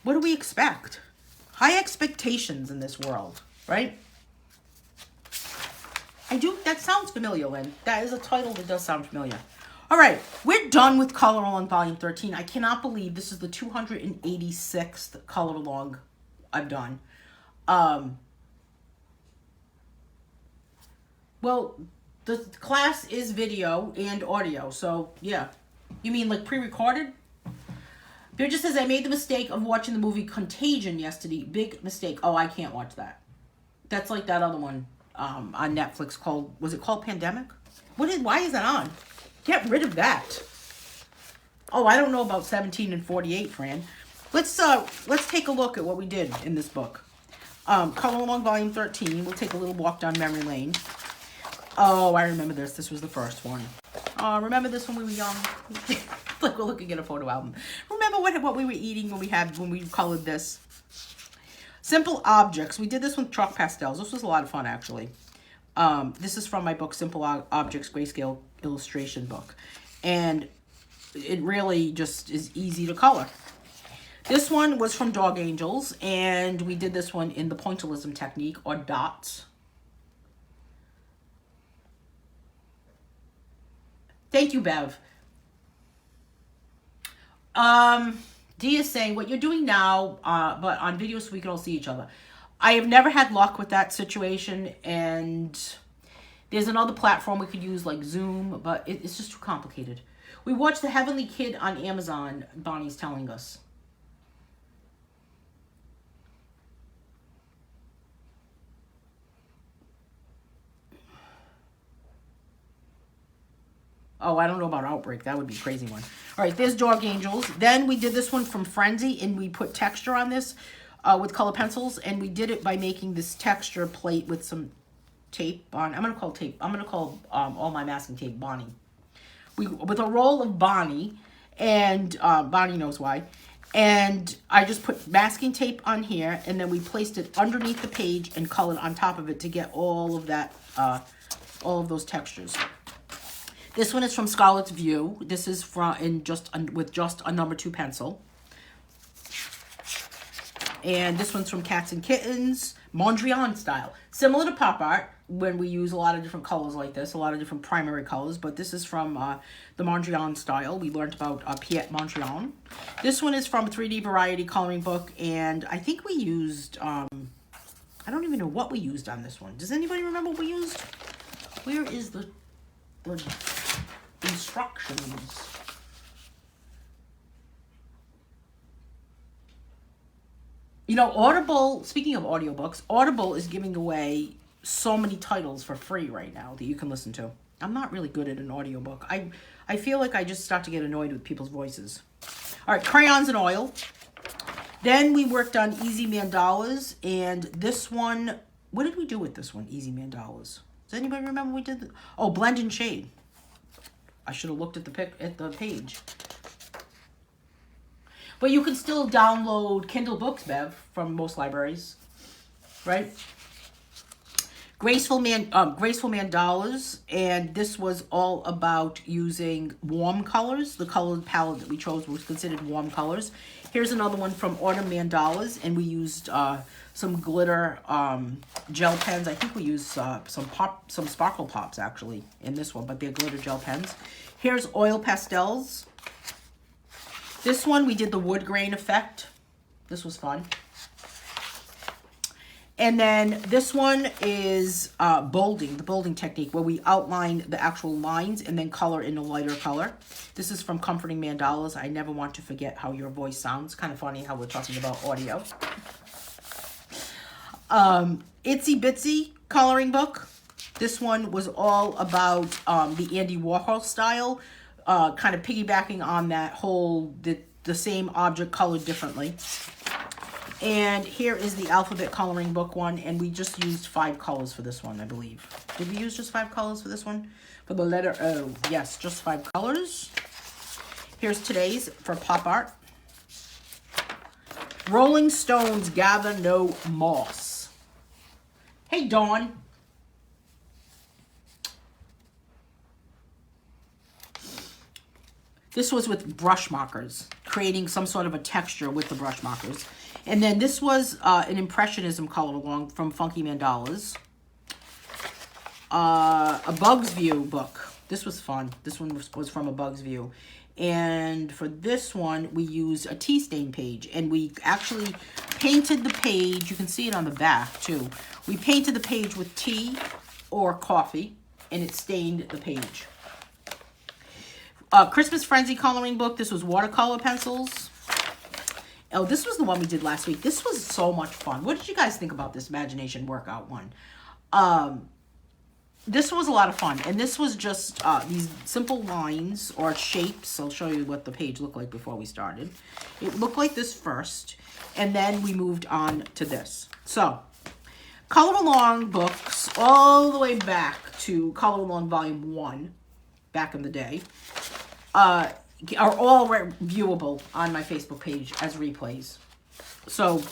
Speaker 1: what do we expect? High expectations in this world, right? That sounds familiar, Lynn. That is a title that does sound familiar. All right, we're done with Color Along Volume 13. I cannot believe this is the 286th Color Along I've done. Well, the class is video and audio, so yeah. You mean like pre-recorded? Beer just says, I made the mistake of watching the movie Contagion yesterday. Big mistake. Oh, I can't watch that. That's like that other one on Netflix called, was it called Pandemic? Why is that on? Get rid of that. Oh, I don't know about 17 and 48, Fran. Let's take a look at what we did in this book. Color Along Volume 13. We'll take a little walk down memory lane. Oh, I remember this. This was the first one. Remember this when we were young? Like we're looking at a photo album. Remember what we were eating when we colored this? Simple Objects. We did this with chalk pastels. This was a lot of fun, actually. This is from my book, Simple Objects Grayscale Illustration Book. And it really just is easy to color. This one was from Dog Angels, and we did this one in the pointillism technique, or dots. Thank you, Bev. Dee is saying, what you're doing now, but on video so we can all see each other. I have never had luck with that situation, and there's another platform we could use like Zoom, but it's just too complicated. We watched The Heavenly Kid on Amazon, Bonnie's telling us. Oh, I don't know about Outbreak. That would be a crazy one. All right, there's Dog Angels. Then we did this one from Frenzy, and we put texture on this with color pencils, and we did it by making this texture plate with some tape on. I'm going to call all my masking tape Bonnie. With a roll of Bonnie, and Bonnie knows why. And I just put masking tape on here, and then we placed it underneath the page and colored on top of it to get all of that, all of those textures. This one is from Scarlet's View. This is with just a number 2 pencil. And this one's from Cats and Kittens, Mondrian style. Similar to pop art, when we use a lot of different colors like this, a lot of different primary colors, but this is from the Mondrian style. We learned about Piet Mondrian. This one is from 3D Variety Coloring Book, and I think we used, I don't even know what we used on this one. Does anybody remember what we used? Where is the instructions? You know, Audible, speaking of audiobooks, Audible is giving away so many titles for free right now that you can listen to. I'm not really good at an audiobook. I feel like I just start to get annoyed with people's voices. All right, Crayons and Oil. Then we worked on Easy Mandalas, and this one, what did we do with this one, Easy Mandalas? Does anybody remember we did? Oh, Blend and Shade. I should have looked at the page. But you can still download Kindle books, Bev, from most libraries, right? Graceful Mandalas, and this was all about using warm colors. The color palette that we chose was considered warm colors. Here's another one from Autumn Mandalas, and we used some glitter gel pens. I think we used some sparkle pops actually in this one, but they're glitter gel pens. Here's Oil Pastels. This one we did the wood grain effect. This was fun. And then this one is bolding, the bolding technique, where we outline the actual lines and then color in a lighter color. This is from Comforting Mandalas. I never want to forget how your voice sounds. Kind of funny how we're talking about audio. Itsy Bitsy coloring book. This one was all about the Andy Warhol style, kind of piggybacking on that whole, the same object colored differently. And here is the alphabet coloring book one, and we just used 5 colors for this one, I believe. Did we use just 5 colors for this one? For the letter O, yes, just 5 colors. Here's today's for pop art. Rolling Stones Gather No Moss. Hey, Dawn. This was with brush markers, creating some sort of a texture with the brush markers. And then this was an Impressionism color along from Funky Mandalas. A Bug's View book. This was fun. This one was from A Bug's View. And for this one, we used a tea stain page. And we actually painted the page. You can see it on the back, too. We painted the page with tea or coffee, and it stained the page. Christmas Frenzy coloring book. This was watercolor pencils. Oh, this was the one we did last week. This was so much fun. What did you guys think about this imagination workout one? This was a lot of fun. And this was just these simple lines or shapes. I'll show you what the page looked like before we started. It looked like this first. And then we moved on to this. So, Color Along books all the way back to Color Along Volume 1, back in the day, are all viewable on my Facebook page as replays. So,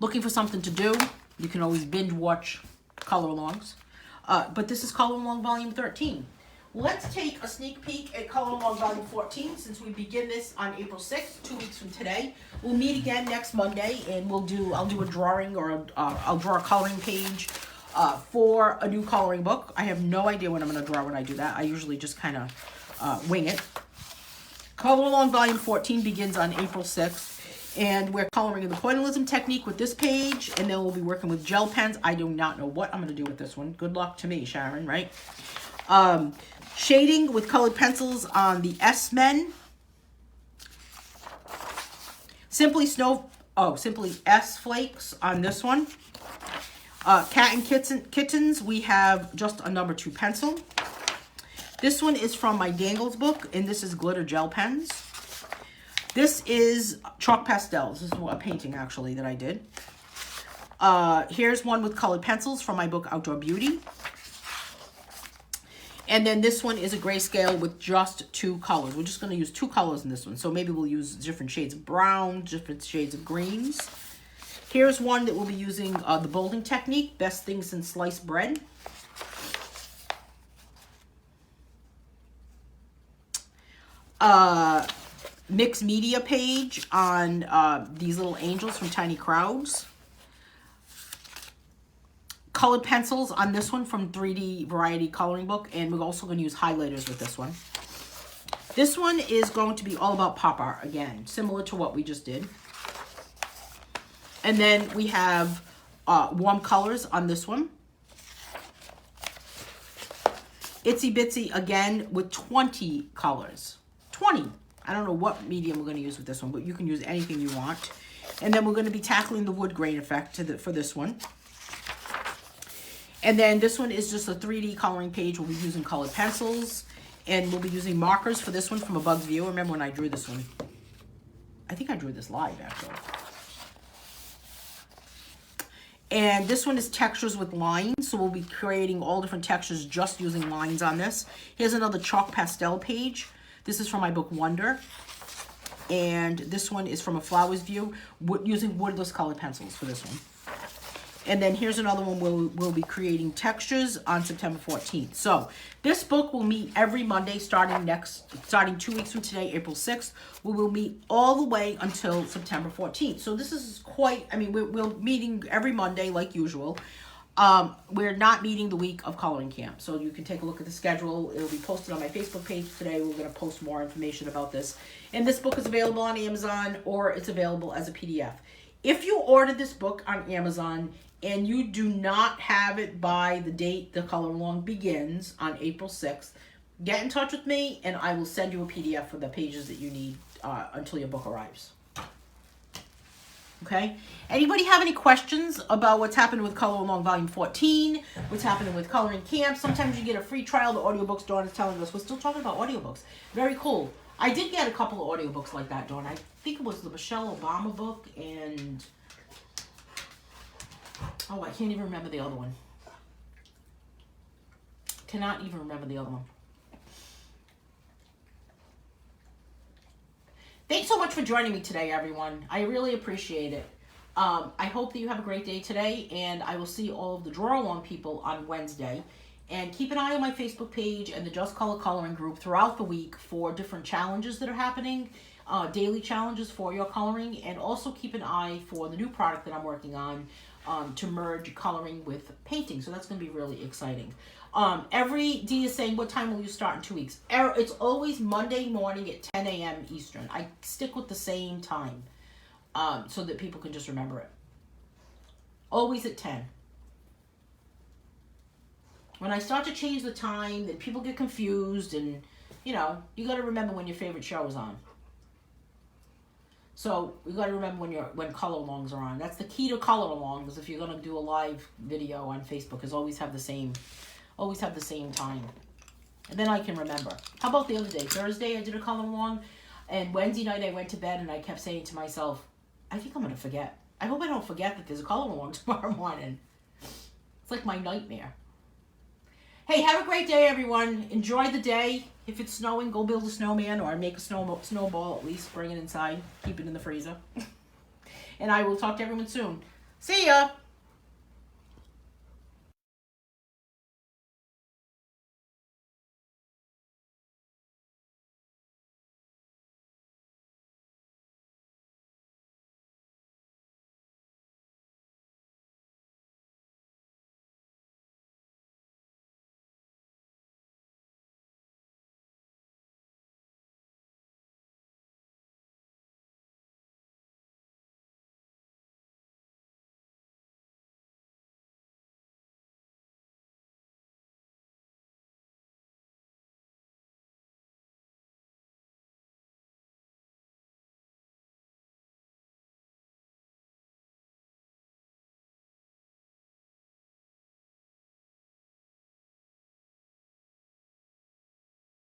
Speaker 1: looking for something to do, you can always binge watch Color Alongs. But this is Color Along Volume 13. Let's take a sneak peek at Color Along Volume 14 since we begin this on April 6th, 2 weeks from today. We'll meet again next Monday and I'll do a drawing or I'll draw a coloring page for a new coloring book. I have no idea what I'm going to draw when I do that. I usually just kind of wing it. Color Along Volume 14 begins on April 6th. And we're coloring in the pointillism technique with this page. And then we'll be working with gel pens. I do not know what I'm going to do with this one. Good luck to me, Sharon, right? Shading with colored pencils on the S-Men. Simply S-Flakes on this one. Cat and Kittens, we have just a number 2 pencil. This one is from my Dangles book, and this is glitter gel pens. This is chalk pastels. This is a painting, actually, that I did. Here's one with colored pencils from my book, Outdoor Beauty. And then this one is a grayscale with just 2 colors. We're just going to use 2 colors in this one. So maybe we'll use different shades of brown, different shades of greens. Here's one that we'll be using the bolding technique, Best Thing Since Sliced Bread. Mixed media page on these little angels from Tiny Crowds. Colored pencils on this one from 3D Variety Coloring Book. And we're also going to use highlighters with this one. This one is going to be all about pop art again, similar to what we just did. And then we have warm colors on this one. Itsy Bitsy again with 20 colors. 20. I don't know what medium we're going to use with this one, but you can use anything you want. And then we're going to be tackling the wood grain effect for this one. And then this one is just a 3D coloring page. We'll be using colored pencils. And we'll be using markers for this one from A Bug's View. Remember when I drew this one? I think I drew this live, actually. And this one is textures with lines. So we'll be creating all different textures just using lines on this. Here's another chalk pastel page. This is from my book, Wonder. And this one is from A Flower's View, using woodless colored pencils for this one. And then here's another one where we'll be creating textures on September 14th. So this book will meet every Monday starting 2 weeks from today, April 6th. We will meet all the way until September 14th. So this is quite, I mean, we're meeting every Monday like usual. We're not meeting the week of coloring camp. So you can take a look at the schedule. It'll be posted on my Facebook page today. We're going to post more information about this. And this book is available on Amazon or it's available as a PDF. If you ordered this book on Amazon and you do not have it by the date the color along begins on April 6th, get in touch with me and I will send you a PDF for the pages that you need until your book arrives. Okay? Anybody have any questions about what's happening with Color Along Volume 14? What's happening with Coloring Camp? Sometimes you get a free trial. The audiobooks, Dawn is telling us. We're still talking about audiobooks. Very cool. I did get a couple of audiobooks like that, Dawn. I think it was the Michelle Obama book and... oh, I can't even remember the other one. Cannot even remember the other one. Thanks so much for joining me today, everyone. I really appreciate it. I hope that you have a great day today, and I will see all of the draw-along people on Wednesday. And keep an eye on my Facebook page and the Just Color Coloring group throughout the week for different challenges that are happening, daily challenges for your coloring, and also keep an eye for the new product that I'm working on to merge coloring with painting. So that's going to be really exciting. Every D is saying, what time will you start in 2 weeks? It's always Monday morning at 10 a.m. Eastern. I stick with the same time so that people can just remember it. Always at 10. When I start to change the time, then people get confused, and, you got to remember when your favorite show is on. So you got to remember when color alongs are on. That's the key to color alongs. If you're going to do a live video on Facebook, is always have the same time, and then I can remember. How about the other day? Thursday I did a color along, and Wednesday night I went to bed and I kept saying to myself, I think I'm going to forget. I hope I don't forget that there's a color along tomorrow morning. It's like my nightmare. Hey, have a great day, everyone. Enjoy the day. If it's snowing, go build a snowman or make a snowball at least. Bring it inside. Keep it in the freezer. And I will talk to everyone soon. See ya!